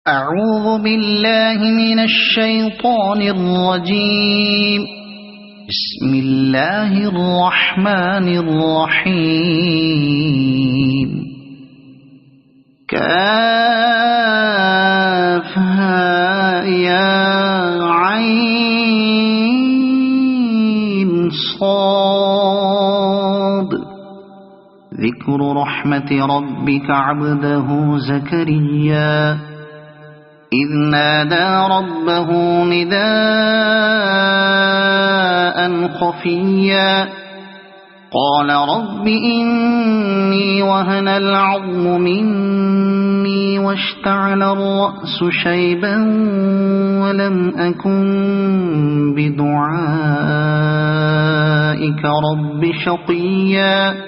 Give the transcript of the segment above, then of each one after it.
أعوذ بالله من الشيطان الرجيم. بسم الله الرحمن الرحيم. كافها يا عين صاد. ذكر رحمة ربك عبده زكريا إذ نادى ربه نداء خفيا قال رب إني وهن العظم مني واشتعل الرأس شيبا ولم أكن بدعائك رب شقيا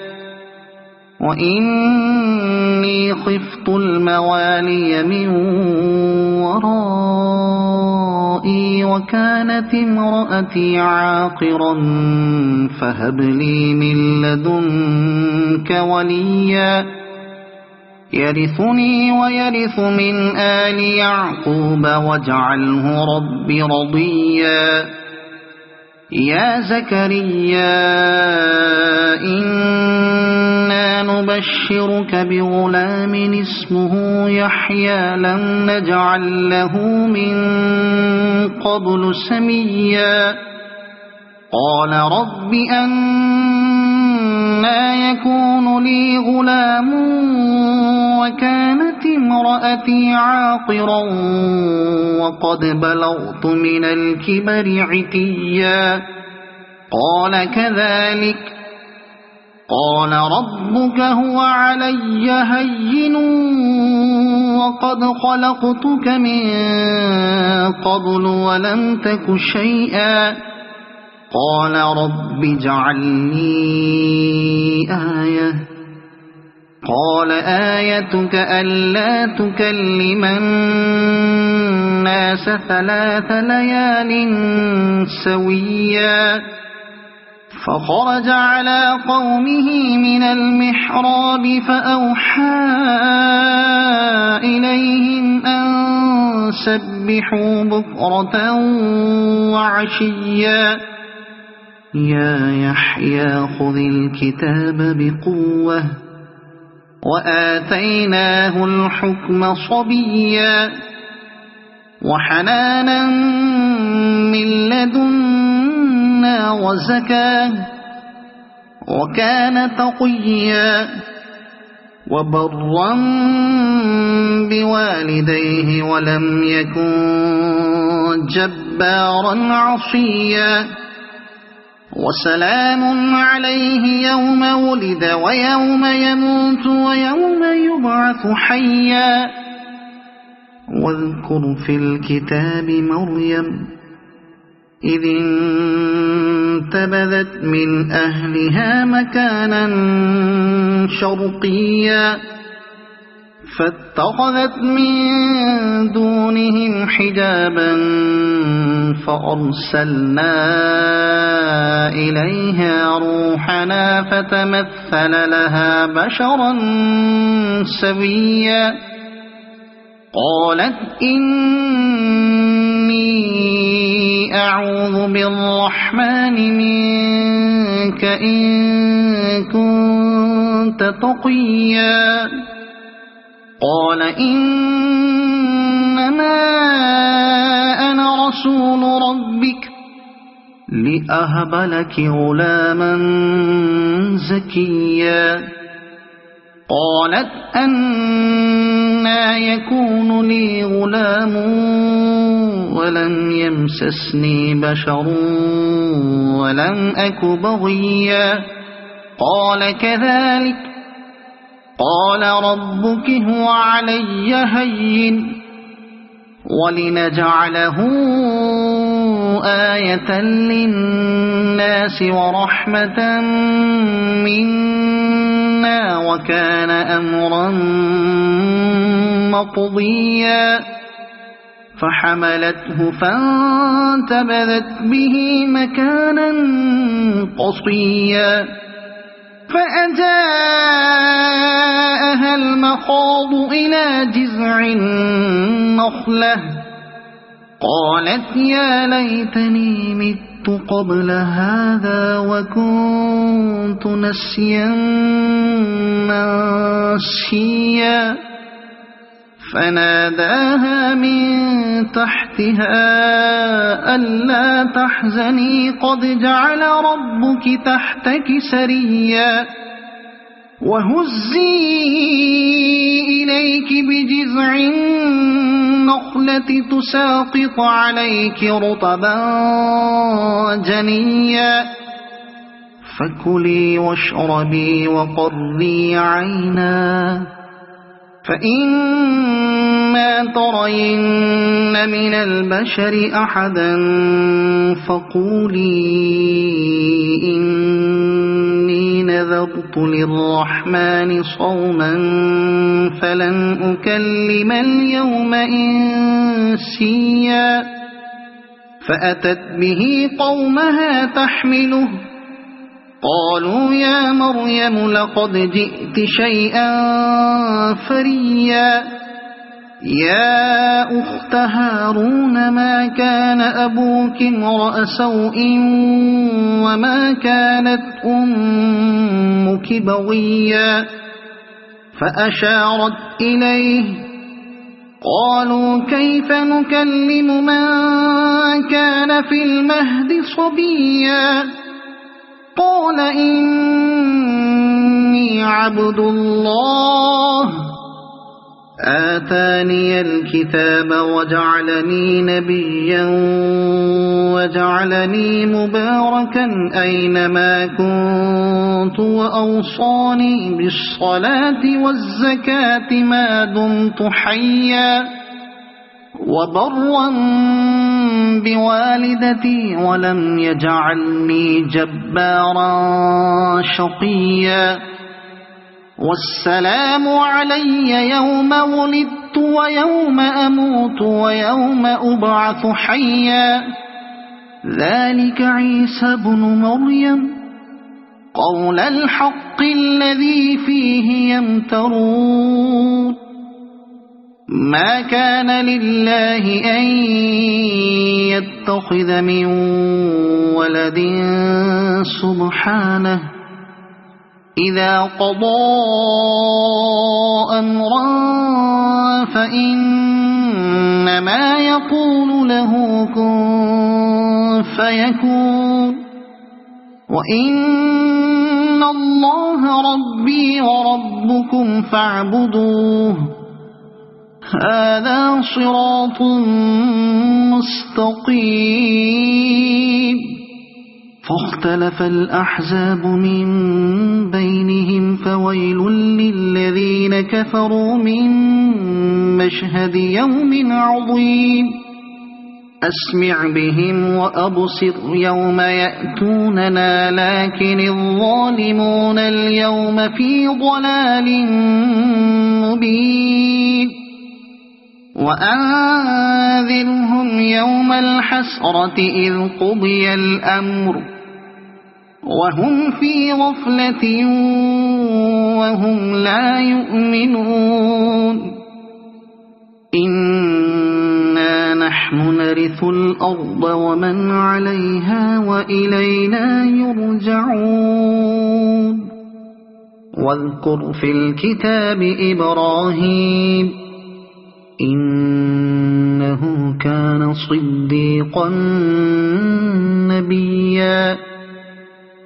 وإني خفت الموالي من ورائي وكانت امرأتي عاقرا فهب لي من لدنك وليا يرثني ويرث من آل يعقوب واجعله رب رضيا. يا زكريا إنا نبشرك بغلام اسمه يحيى لم نجعل له من قبل سميا قال رب أنى يكون لي غلام وكانت امرأتي عاقرا وقد بلغت من الكبر عتيا قال كذلك قال ربك هو علي هين وقد خلقتك من قبل ولم تك شيئا قال رب اجعل لي آية قال آيتك ألا تكلم الناس 3 ليال سويا فخرج على قومه من المحراب فأوحى إليهم أن سبحوا بكرة وعشيا يا يحيى خذ الكتاب بقوة وآتيناه الحكم صبيا وحنانا من لدنا وزكاة وكان تقيا وبرا بوالديه ولم يكن جبارا عصيا وسلام عليه يوم ولد ويوم يموت ويوم يبعث حيا واذكر في الكتاب مريم إذ انتبذت من أهلها مكانا شرقيا فاتخذت من دونهم حجابا فأرسلنا إليها روحنا فتمثل لها بشرا سويا قالت إني أعوذ بالرحمن منك إن كنت تقيا قال إنما أنا رسول ربك لأهب لك غلاما زكيا قالت أنى يكون لي غلام ولم يمسسني بشر ولم أك بغيا قال كذلك قال ربك هو علي هين ولنجعله آية للناس ورحمة منا وكان أمرا مقضيا فحملته فانتبذت به مكانا قصيا فأجاءها المخاض إلى جذع النخلة النخلة قالت يا ليتني مت قبل هذا وكنت نسيا منسيا فناداها من تحتها ألا تحزني قد جعل ربك تحتك سريا وهزي إليك بجذع النخلة تساقط عليك رطبا جنيا فكلي واشربي وقري عينا فإما ترين من البشر أحدا فقولي إني نذرت للرحمن صوما فلن أكلم اليوم إنسيا فأتت به قومها تحمله قالوا يا مريم لقد جئت شيئا فريا يا أخت هارون ما كان أبوك امرأ سوء وما كانت أمك بغيا فأشارت إليه قالوا كيف نكلم من كان في المهد صبيا قال إني عبد الله آتاني الكتاب وجعلني نبيا وجعلني مباركا أينما كنت وأوصاني بالصلاة والزكاة ما دمت حيا وبرا بوالدتي ولم يجعلني جبارا شقيا والسلام علي يوم ولدت ويوم أموت ويوم أبعث حيا ذلك عيسى بن مريم قول الحق الذي فيه يمترون ما كان لله أن يتخذ من ولد سبحانه إذا قضى أمرا فإنما يقول له كن فيكون وإن الله ربي وربكم فاعبدوه هذا صراط مستقيم فاختلف الأحزاب من بينهم فويل للذين كفروا من مشهد يوم عظيم أسمع بهم وأبصر يوم يأتوننا لكن الظالمون اليوم في ضلال مبين وأنذرهم يوم الحسرة إذ قضي الأمر وهم في غفلة وهم لا يؤمنون إنا نحن نرث الأرض ومن عليها وإلينا يرجعون واذكر في الكتاب إبراهيم إنه كان صديقا نبيا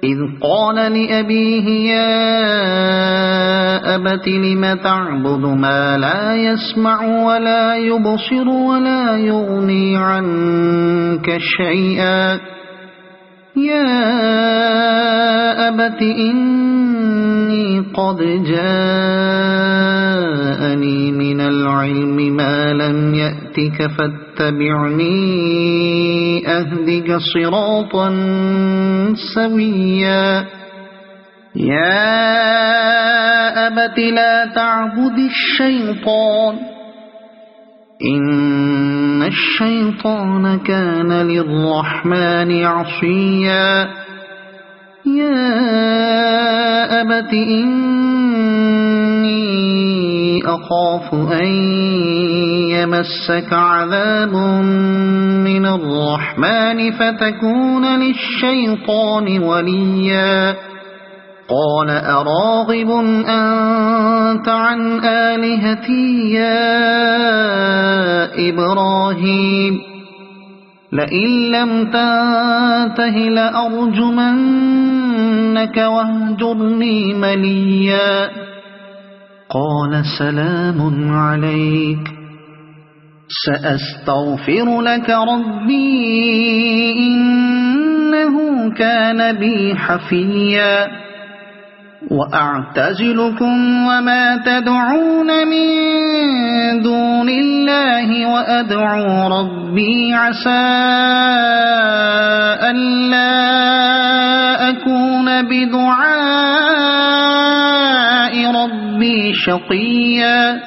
إذ قال لأبيه يا أبت لم تعبد ما لا يسمع ولا يبصر ولا يغني عنك شيئا يا أبت إني قد جاءني من العلم ما لم يأتك فاتبعني أهدك صراطا سويا يا أبت لا تعبد الشيطان إن الشيطان كان للرحمن عصيا يا أبت إني أخاف أن يمسك عذاب من الرحمن فتكون للشيطان وليا قال أراغب أنت عن آلهتي يا إبراهيم لئن لم تنته لأرجمنك واهجرني مليا قال سلام عليك سأستغفر لك ربي إنه كان بي حفيا وأعتزلكم وما تدعون من دون الله وأدعو ربي عسى ألا أكون بدعاء ربي شقيا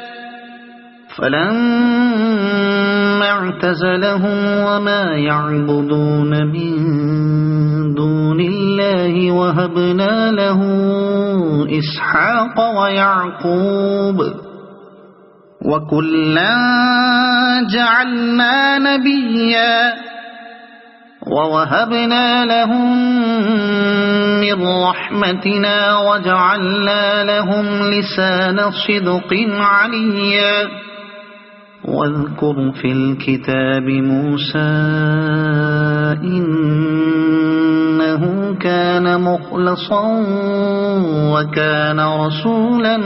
فلما اعتزلهم وما يعبدون من دون الله وهبنا له إسحاق ويعقوب وكلا جعلنا نبيا ووهبنا لهم من رحمتنا وجعلنا لهم لسان صدق عليا واذكر في الكتاب موسى إنه كان مخلصا وكان رسولا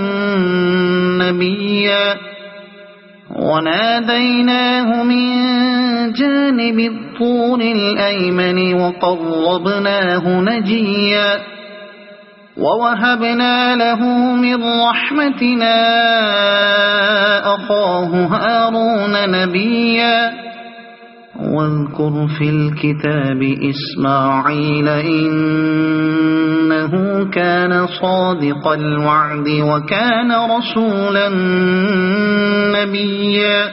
نبيا وناديناه من جانب الطور الأيمن وقربناه نجيا ووهبنا له من رحمتنا أخاه هارون نبيا واذكر في الكتاب إسماعيل إنه كان صادق الوعد وكان رسولا نبيا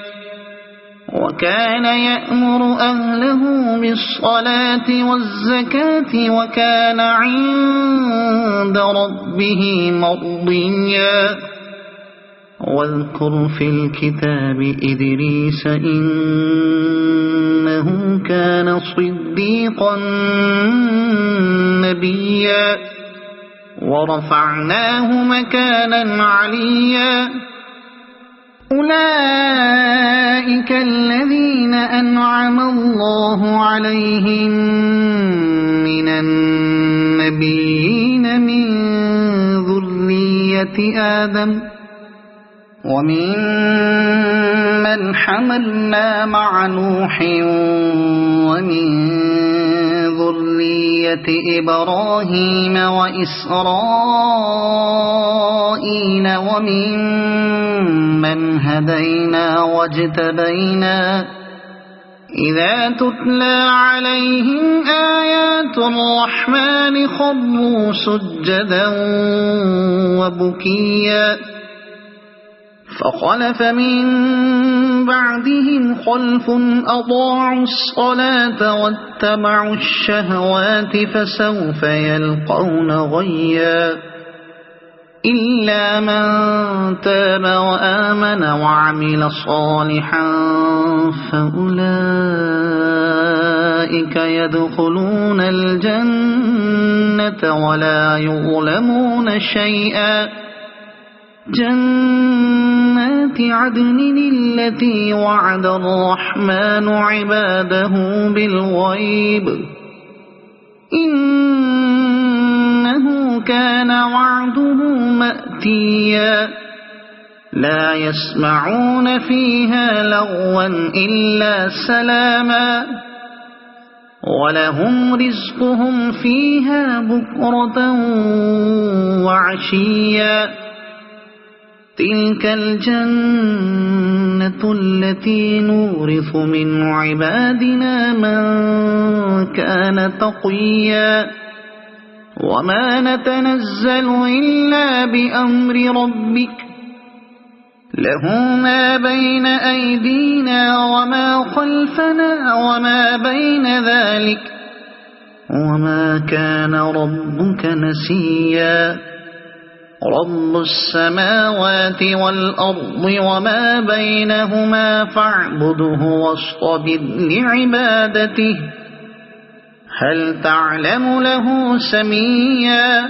وكان يأمر أهله بالصلاة والزكاة وكان عند ربه مرضيا واذكر في الكتاب إدريس إنه كان صديقا نبيا ورفعناه مكانا عليا أولئك الذين أنعم الله عليهم من النبيين من ذرية آدم ومن من حملنا مع نوح ومن ذرية إبراهيم وإسرائيل ومن من هدينا واجتبينا إذا تتلى عليهم آيات الرحمن خروا سجدا وبكيا فخلف من بعدهم خلف أضاعوا الصلاة واتبعوا الشهوات فسوف يلقون غيا إلا من تاب وآمن وعمل صالحا فأولئك يدخلون الجنة ولا يظلمون شيئا جنات عدن التي وعد الرحمن عباده بالغيب إنه كان وعده مأتيا لا يسمعون فيها لغوا إلا سلاما ولهم رزقهم فيها بكرة وعشيا تلك الجنة التي نورث من عبادنا من كان تقيا وما نتنزل إلا بأمر ربك له ما بين أيدينا وما خلفنا وما بين ذلك وما كان ربك نسيا رب السماوات والأرض وما بينهما فاعبده واصطبر لعبادته هل تعلم له سميا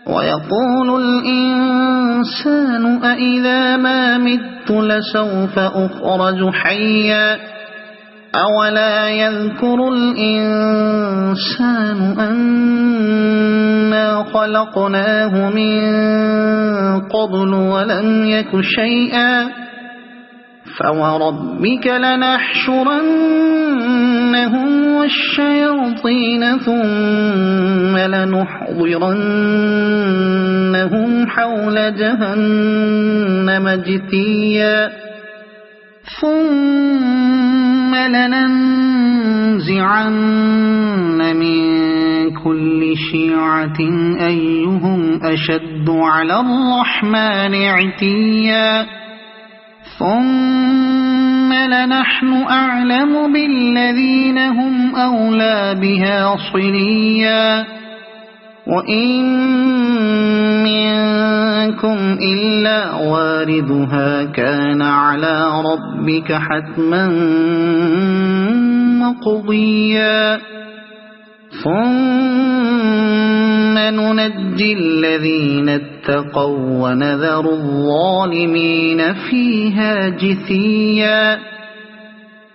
ويقول الإنسان أإذا ما مت لسوف أخرج حيا أولا يذكر الإنسان أنا خلقناه من قبل ولم يك شيئا فوربك لنحشرنهم والشياطين ثم لنحضرنهم حول جهنم جثيا ثم لننزعن من كل شيعة أيهم أشد على الرحمن عتيا ثم لنحن أعلم بالذين هم أولى بها صليا وإن منكم إلا واردها كان على ربك حتما مقضيا ثم ننجي الذين اتقوا ونذر الظالمين فيها جثيا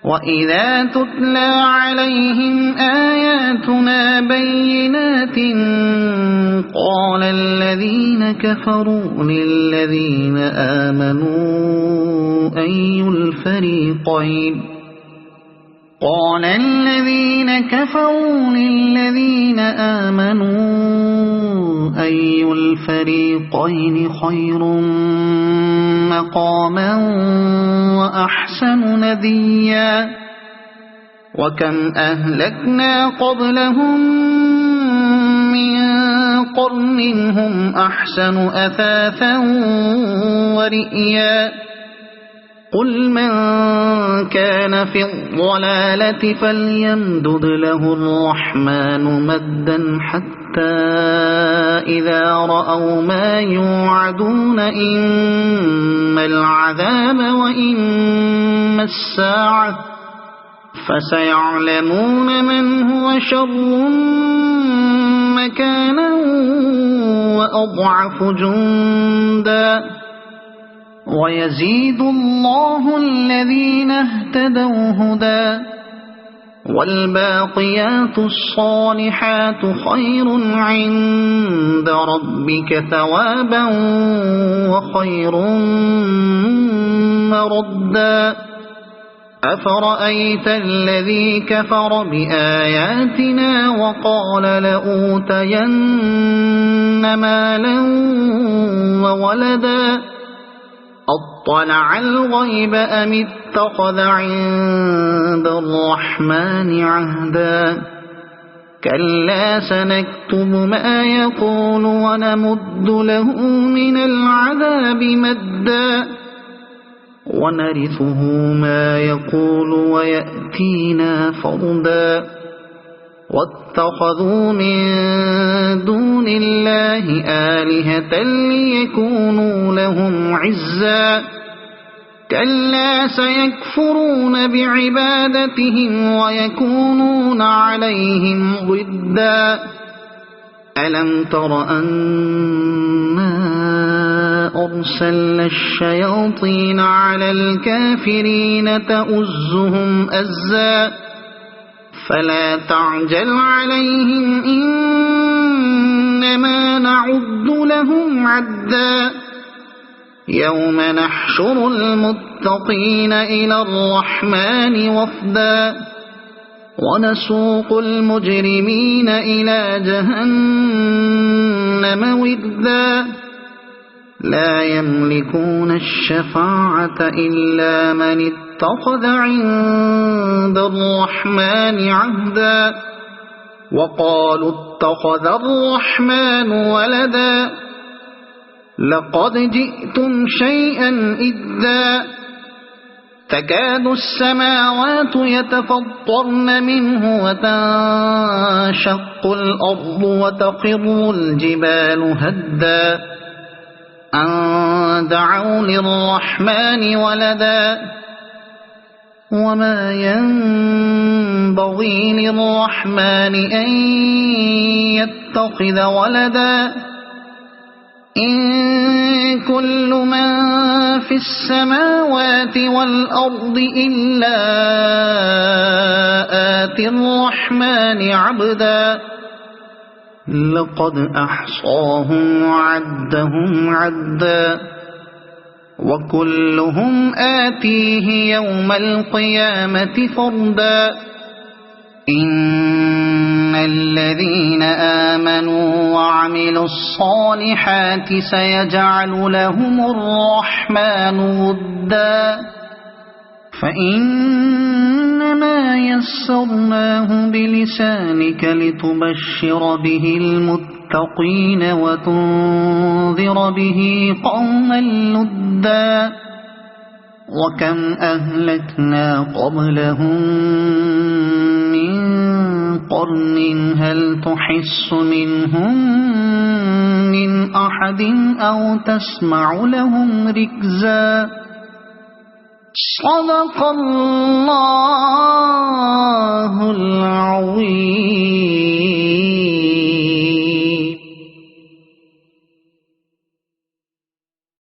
وإذا تتلى عليهم آياتنا بينات قال الذين كفروا للذين آمنوا أي الفريقين خير مقاما وأحسن نديا وكم أهلكنا قبلهم من قرن هم أحسن أثاثا ورئيا قل من كان في الضلالة فليمدد له الرحمن مدا حتى إذا رأوا ما يوعدون إما العذاب وإما الساعة فسيعلمون من هو شر مكانا وأضعف جندا ويزيد الله الذين اهتدوا هدى والباقيات الصالحات خير عند ربك ثوابا وخير مردا أفرأيت الذي كفر بآياتنا وقال لأوتين مالا وولدا أطلع الغيب أم اتخذ عند الرحمن عهدا كلا سنكتب ما يقول ونمد له من العذاب مدا ونرثه ما يقول ويأتينا فردا واتخذوا من دون الله آلهة ليكونوا لهم عزا كلا سيكفرون بعبادتهم ويكونون عليهم ضدا ألم تر أنا أرسلنا الشياطين على الكافرين تؤزهم أزا فلا تعجل عليهم إنما نعد لهم عدا يوم نحشر المتقين إلى الرحمن وفدا ونسوق المجرمين إلى جهنم وردا لا يملكون الشفاعة إلا من اتخذ عند الرحمن عهدا وقالوا اتخذ الرحمن ولدا لقد جئتم شيئا إدا تكاد السماوات يتفطرن منه وتنشق الأرض وتخر الجبال هدا أن دعوا للرحمن ولدا وما ينبغي للرحمن أن يتخذ ولدا إن كل من في السماوات والأرض إلا آتي الرحمن عبدا لقد أحصاهم وعدهم عدا وكلهم آتيه يوم القيامة فردا إن الذين آمنوا وعملوا الصالحات سيجعل لهم الرحمن ودا فإنما يسرناه بلسانك لتبشر به المتقين وتنذر به قوما لدا وكم أهلكنا قبلهم من قرن هل تحس منهم من أحد أو تسمع لهم ركزا صدق الله العظيم.